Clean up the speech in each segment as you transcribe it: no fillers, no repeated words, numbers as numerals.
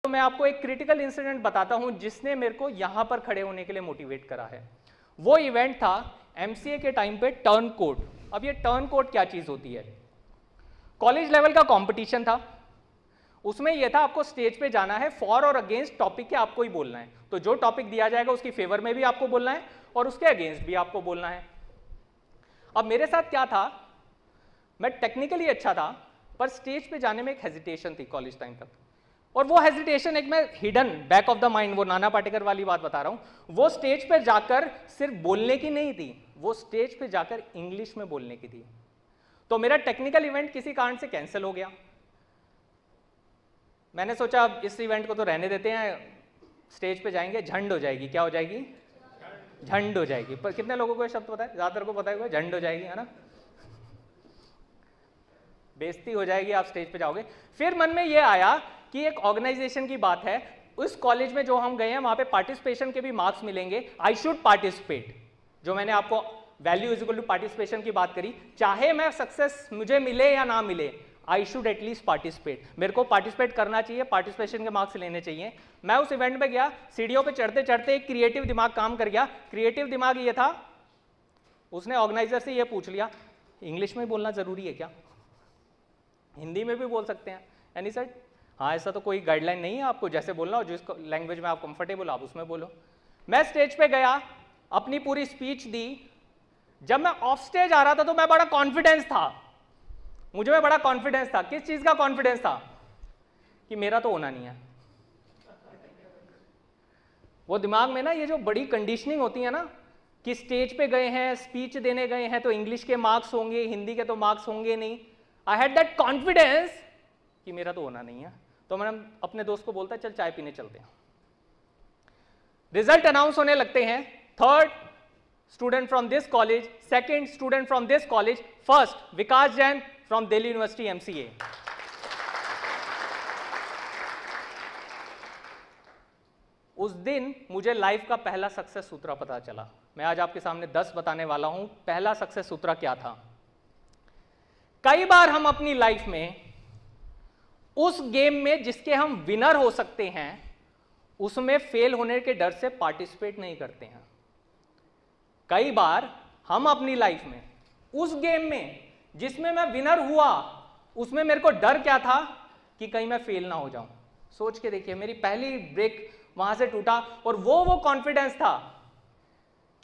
तो मैं आपको एक क्रिटिकल इंसिडेंट बताता हूं जिसने मेरे को यहां पर खड़े होने के लिए मोटिवेट करा है। वो इवेंट था एमसीए के टाइम पे टर्न कोड। अब ये टर्न कोड क्या चीज होती है? कॉलेज लेवल का कंपटीशन था, उसमें यह था आपको स्टेज पे जाना है, फॉर और अगेंस्ट टॉपिक के आपको ही बोलना है। तो जो टॉपिक दिया जाएगा उसकी फेवर में भी आपको बोलना है और उसके अगेंस्ट भी आपको बोलना है। अब मेरे साथ क्या था, मैं टेक्निकली अच्छा था पर स्टेज पे जाने में एक हेजिटेशन थी कॉलेज टाइम तक। और वो हेजिटेशन एक मैं hidden back of the mind, वो नाना पाटेकर वाली बात बता रहा हूं, वो स्टेज पे जाकर सिर्फ बोलने की नहीं थी, वो स्टेज पे जाकर इंग्लिश में बोलने की थी। तो मेरा टेक्निकल इवेंट किसी कारण से कैंसिल हो गया। मैंने सोचा अब इस इवेंट को तो रहने देते हैं, स्टेज पे जाएंगे झंड हो जाएगी। क्या हो जाएगी? झंड हो जाएगी। पर कितने लोगों को ये शब्द पता है? ज्यादातर को पता है, झंड हो जाएगी, है ना, बेइज्जती हो जाएगी, आप स्टेज पे जाओगे। फिर मन में ये आया कि एक ऑर्गेनाइजेशन की बात है, उस कॉलेज में जो हम गए हैं वहां पे पार्टिसिपेशन के भी मार्क्स मिलेंगे, आई शुड पार्टिसिपेट। जो मैंने आपको value is equal to participation की बात करी, चाहे मैं सक्सेस मुझे मिले या ना मिले, आई शुड एटलीस्ट पार्टिसिपेट। मेरे को पार्टिसिपेट करना चाहिए, पार्टिसिपेशन के मार्क्स लेने चाहिए। मैं उस इवेंट में गया, सीढ़ियों पे चढ़ते चढ़ते एक क्रिएटिव दिमाग काम कर गया। क्रिएटिव दिमाग ये था, उसने ऑर्गेनाइजर से ये पूछ लिया, इंग्लिश में बोलना जरूरी है क्या? हिंदी में भी बोल सकते हैं? यानी सर हाँ, ऐसा तो कोई गाइडलाइन नहीं है, आपको जैसे बोलना हो, जिस लैंग्वेज में आप कंफर्टेबल आप उसमें बोलो। मैं स्टेज पे गया, अपनी पूरी स्पीच दी। जब मैं ऑफ स्टेज आ रहा था तो मैं बड़ा कॉन्फिडेंस था, मुझे में बड़ा कॉन्फिडेंस था। किस चीज का कॉन्फिडेंस था? कि मेरा तो होना नहीं है। वो दिमाग में ना ये जो बड़ी कंडीशनिंग होती है ना, कि स्टेज पे गए हैं, स्पीच देने गए हैं, तो इंग्लिश के मार्क्स होंगे, हिंदी के तो मार्क्स होंगे नहीं। आई हैड दैट कॉन्फिडेंस कि मेरा तो होना नहीं है। तो मैंने अपने दोस्त को बोलता, चल चाय पीने चलते हैं। रिजल्ट अनाउंस होने लगते हैं, third student from this college, second student from this college, first Vikas Jain from Delhi university MCA. उस दिन मुझे लाइफ का पहला सक्सेस सूत्र पता चला। मैं आज आपके सामने 10 बताने वाला हूं। पहला सक्सेस सूत्र क्या था? कई बार हम अपनी लाइफ में उस गेम में जिसके हम विनर हो सकते हैं, उसमें फेल होने के डर से पार्टिसिपेट नहीं करते हैं। कई बार हम अपनी लाइफ में उस गेम में जिसमें मैं विनर हुआ, उसमें मेरे को डर क्या था कि कहीं मैं फेल ना हो जाऊं। सोच के देखिए, मेरी पहली ब्रेक वहां से टूटा। और वो कॉन्फिडेंस था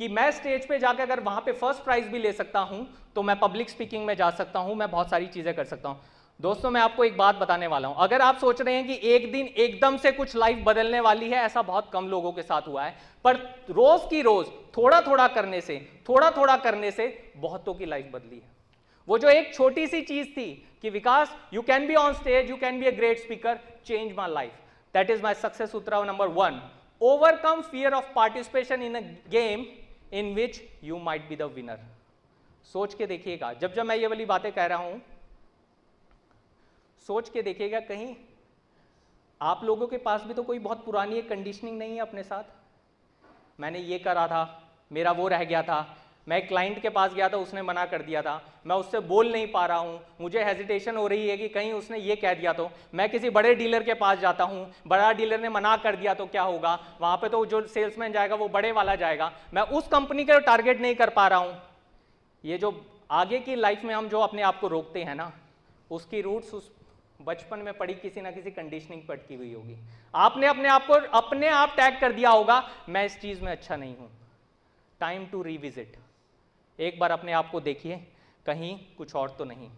कि मैं स्टेज पे जाकर अगर वहां पे फर्स्ट प्राइज भी ले सकता हूं, तो मैं पब्लिक स्पीकिंग में जा सकता हूं, मैं बहुत सारी चीजें कर सकता हूं। दोस्तों, मैं आपको एक बात बताने वाला हूं। अगर आप सोच रहे हैं कि एक दिन एकदम से कुछ लाइफ बदलने वाली है, ऐसा बहुत कम लोगों के साथ हुआ है। पर रोज की रोज थोड़ा थोड़ा करने से बहुतों की लाइफ बदली है। वो जो एक छोटी सी चीज थी कि Vikas, you can be on stage, you can be a great speaker, change my life. That is my success sutra number 1। Overcome fear of participation in a game in which you might be the winner. सोच के देखिएगा, जब मैं ये वाली बातें कह रहा हूं, सोच के देखिएगा, कहीं आप लोगों के पास भी तो कोई बहुत पुरानी एक कंडीशनिंग नहीं है अपने साथ। मैंने ये करा था, मेरा वो रह गया था, मैं एक क्लाइंट के पास गया था, उसने मना कर दिया था, मैं उससे बोल नहीं पा रहा हूं, मुझे हेजिटेशन हो रही है कि कहीं उसने ये कह दिया तो। मैं किसी बड़े डीलर के पास जाता हूं, बड़ा डीलर ने मना कर दिया तो क्या होगा, वहां पे तो जो सेल्समैन जाएगा वो बड़े वाला जाएगा, मैं उस कंपनी का टारगेट नहीं कर पा रहा हूं। ये जो आगे की लाइफ में हम जो अपने आप को रोकते हैं ना, उसकी रूट्स उस बचपन में पड़ी किसी ना किसी कंडीशनिंग पर अटकी हुई होगी। आपने अपने आप को अपने आप टैग कर दिया होगा, मैं इस चीज में अच्छा नहीं हूं। Time to revisit. एक बार अपने आप को देखिए, कहीं कुछ और तो नहीं।